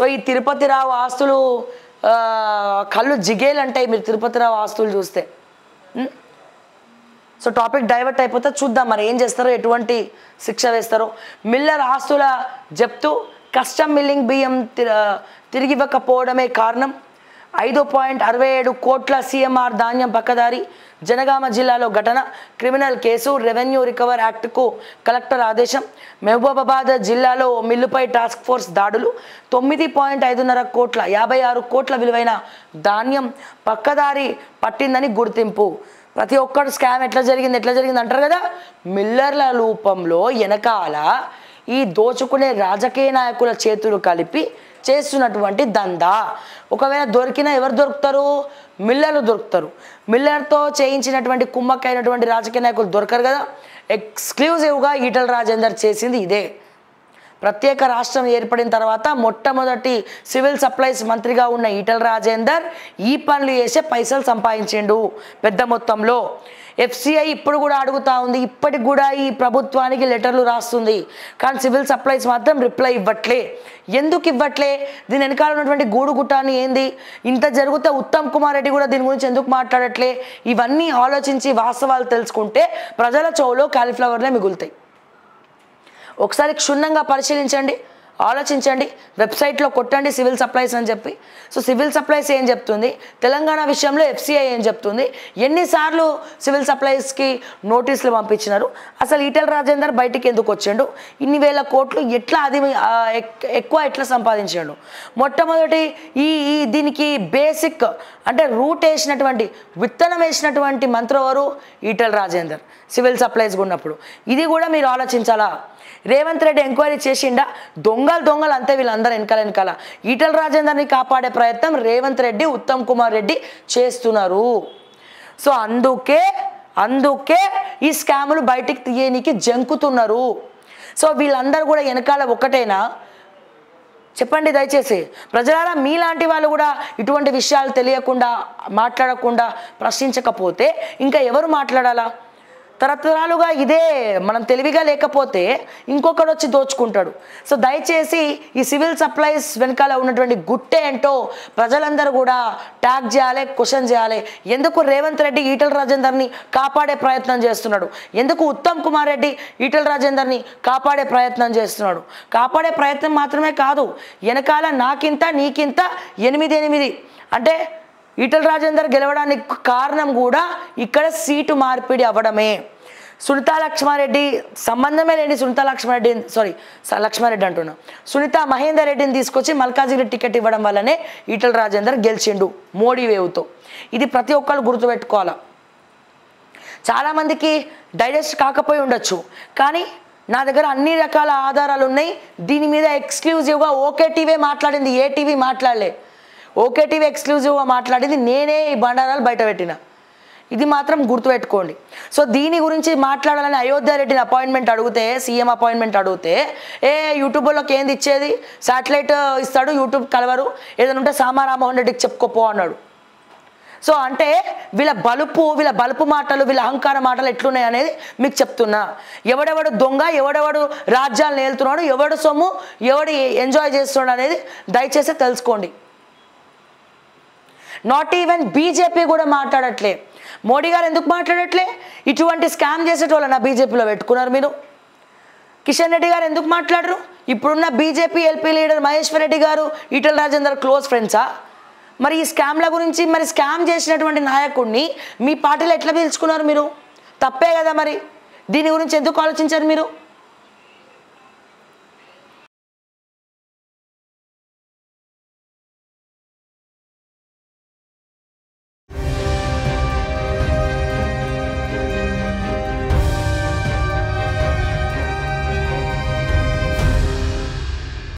So ఈ తిరుపతి రావు ఆస్తులు కళ్ళు జిగేలంటాయి మీరు తిరుపతి రావు ఆస్తులు చూస్తే. సో టాపిక్ డైవర్ట్ అయిపోతే చూద్దాం మరి ఏం చేస్తారో, ఎటువంటి శిక్ష వేస్తారో. మిల్లర్ ఆస్తుల జప్తు, కస్టమ్ మిల్లింగ్ బియ్యం తిరిగివ్వకపోవడమే కారణం. 5.67 కోట్ల సీఎంఆర్ ధాన్యం పక్కదారి. జనగామ జిల్లాలో ఘటన, క్రిమినల్ కేసు, రెవెన్యూ రికవర్ యాక్ట్కు కలెక్టర్ ఆదేశం. మహబూబాబాద్ జిల్లాలో మిల్లుపై టాస్క్ ఫోర్స్ దాడులు. 9.5 కోట్ల 56 కోట్ల విలువైన ధాన్యం పక్కదారి పట్టిందని గుర్తింపు. ప్రతి ఒక్కరు స్కామ్ ఎట్లా జరిగింది అంటారు కదా. మిల్లర్ల రూపంలో వెనకాల ఈ దోచుకునే రాజకీయ నాయకుల చేతులు కలిపి చేస్తున్నటువంటి దందా. ఒకవేళ దొరికినా ఎవరు దొరుకుతారు? మిల్లర్లు దొరుకుతారు. మిల్లర్తో చేయించినటువంటి కుమ్మక్కైనటువంటి రాజకీయ నాయకులు దొరకరు కదా. ఎక్స్క్లూజివ్గా ఈటల రాజేందర్ చేసింది ఇదే. ప్రత్యేక రాష్ట్రం ఏర్పడిన తర్వాత మొట్టమొదటి సివిల్ సప్లైస్ మంత్రిగా ఉన్న ఈటల రాజేందర్ ఈ పనులు చేసే పైసలు సంపాదించిండు పెద్ద మొత్తంలో. FCI ఇప్పుడు కూడా అడుగుతా ఉంది, ఇప్పటికి కూడా ఈ ప్రభుత్వానికి లెటర్లు రాస్తుంది, కానీ సివిల్ సప్లైస్ మాత్రం రిప్లై ఇవ్వట్లే. ఎందుకు ఇవ్వట్లే? దీని వెనకాల ఉన్నటువంటి గూడు గుట్టాన్ని ఏంది? ఇంత జరిగితే ఉత్తమ్ కుమార్ రెడ్డి కూడా దీని గురించి ఎందుకు మాట్లాడట్లే? ఇవన్నీ ఆలోచించి వాస్తవాలు తెలుసుకుంటే ప్రజల చెవులో కాలీఫ్లవర్లే మిగులుతాయి. ఒకసారి క్షుణ్ణంగా పరిశీలించండి, ఆలోచించండి, వెబ్సైట్లో కొట్టండి సివిల్ సప్లైస్ అని చెప్పి. సో సివిల్ సప్లైస్ ఏం చెప్తుంది, తెలంగాణ విషయంలో FCI ఏం చెప్తుంది, ఎన్నిసార్లు సివిల్ సప్లైస్కి నోటీసులు పంపించినారు, అసలు ఈటల రాజేందర్ బయటికి ఎందుకు వచ్చిండు, ఇన్ని వేల కోట్లు ఎట్లా అది ఎక్కువ ఎట్లా సంపాదించాడు. మొట్టమొదటి దీనికి బేసిక్ అంటే రూట్ వేసినటువంటి విత్తనం వేసినటువంటి మంత్రి ఎవరు? ఈటల రాజేందర్ సివిల్ సప్లైస్ ఉన్నప్పుడు. ఇది కూడా మీరు ఆలోచించాలా. రేవంత్ రెడ్డి ఎంక్వైరీ చేసిండా? దొంగలు అంతే వీళ్ళందరూ వెనకాల. ఈటల రాజేందర్ని కాపాడే ప్రయత్నం రేవంత్ రెడ్డి, ఉత్తమ్ కుమార్ రెడ్డి చేస్తున్నారు. సో అందుకే ఈ స్కాములు బయటికి తీయనికి జంకుతున్నారు. సో వీళ్ళందరూ కూడా వెనకాల ఒకటేనా? చెప్పండి దయచేసి. ప్రజలారా, మీలాంటి వాళ్ళు కూడా ఇటువంటి విషయాలు తెలియకుండా మాట్లాడకుండా ప్రశ్నించకపోతే ఇంకా ఎవరు మాట్లాడాలా? తరతరాలుగా ఇదే. మనం తెలివిగా లేకపోతే ఇంకొకడు వచ్చి దోచుకుంటాడు. సో దయచేసి ఈ సివిల్ సప్లైస్ వెనకాల ఉన్నటువంటి గుట్టే ఏంటో ప్రజలందరూ కూడా ట్యాగ్ చేయాలి, క్వశ్చన్ చేయాలి. ఎందుకు రేవంత్ రెడ్డి ఈటల రాజేందర్ని కాపాడే ప్రయత్నం చేస్తున్నాడు? ఎందుకు ఉత్తమ్ కుమార్ రెడ్డి ఈటల రాజేందర్ని కాపాడే ప్రయత్నం చేస్తున్నాడు? కాపాడే ప్రయత్నం మాత్రమే కాదు, వెనకాల నాకింత నీకింత 8 అంటే ఈటల రాజేందర్ గెలవడానికి కారణం కూడా ఇక్కడ సీటు మార్పిడి అవ్వడమే. సునీతా లక్ష్మారెడ్డి సంబంధమే లేని లక్ష్మారెడ్డి అంటున్నా, సునీతా మహేందర్ రెడ్డిని తీసుకొచ్చి మల్కాజిగిరి టికెట్ ఇవ్వడం వల్లనే ఈటల రాజేందర్ గెలిచిండు మోడీ వేవ్తో. ఇది ప్రతి ఒక్కరు గుర్తుపెట్టుకోవాలా. చాలామందికి డైజెస్ట్ కాకపోయి ఉండొచ్చు, కానీ నా దగ్గర అన్ని రకాల ఆధారాలు ఉన్నాయి. దీని మీద ఎక్స్క్లూజివ్గా ఓకే టీవీ మాట్లాడింది, ఏ టీవీ మాట్లాడలే. ఓకే టీవీ ఎక్స్క్లూజివ్గా మాట్లాడింది నేనే ఈ బండారాలు బయట పెట్టిన. ఇది మాత్రం గుర్తుపెట్టుకోండి. సో దీని గురించి మాట్లాడాలని అయోధ్య రెడ్డిని అపాయింట్మెంట్ అడిగితే, సీఎం అపాయింట్మెంట్ అడిగితే, యూట్యూబ్లోకి ఏంది ఇచ్చేది, శాటిలైట్ ఇస్తాడు, యూట్యూబ్ కలవరు, ఏదైనా ఉంటే సామా రామ్మోహన్ రెడ్డికి చెప్పుకోపో అన్నాడు. సో అంటే వీళ్ళ బలుపు మాటలు, వీళ్ళ అహంకార మాటలు ఎట్లున్నాయి అనేది మీకు చెప్తున్నా. ఎవడెవడు దొంగ, ఎవడెవడు రాజ్యాలను ఏలుతున్నాడు, ఎవడు సొమ్ము ఎవడు ఎంజాయ్ చేస్తున్నాడు అనేది దయచేసి తెలుసుకోండి. నాట్ ఈవెన్ బీజేపీ కూడా మాట్లాడట్లే. మోడీ గారు ఎందుకు మాట్లాడట్లే? ఇటువంటి స్కామ్ చేసేటోళ్ళ బీజేపీలో పెట్టుకున్నారు మీరు. కిషన్ రెడ్డి గారు ఎందుకు మాట్లాడరు? ఇప్పుడున్న BJP LP leader Maheshwar Reddy గారు ఈటల రాజేందర్ క్లోజ్ ఫ్రెండ్సా? మరి ఈ స్కామ్ల గురించి, మరి స్కామ్ చేసినటువంటి నాయకుడిని మీ పార్టీలో ఎట్లా పిలుచుకున్నారు మీరు? తప్పే కదా. మరి దీని గురించి ఎందుకు ఆలోచించారు మీరు?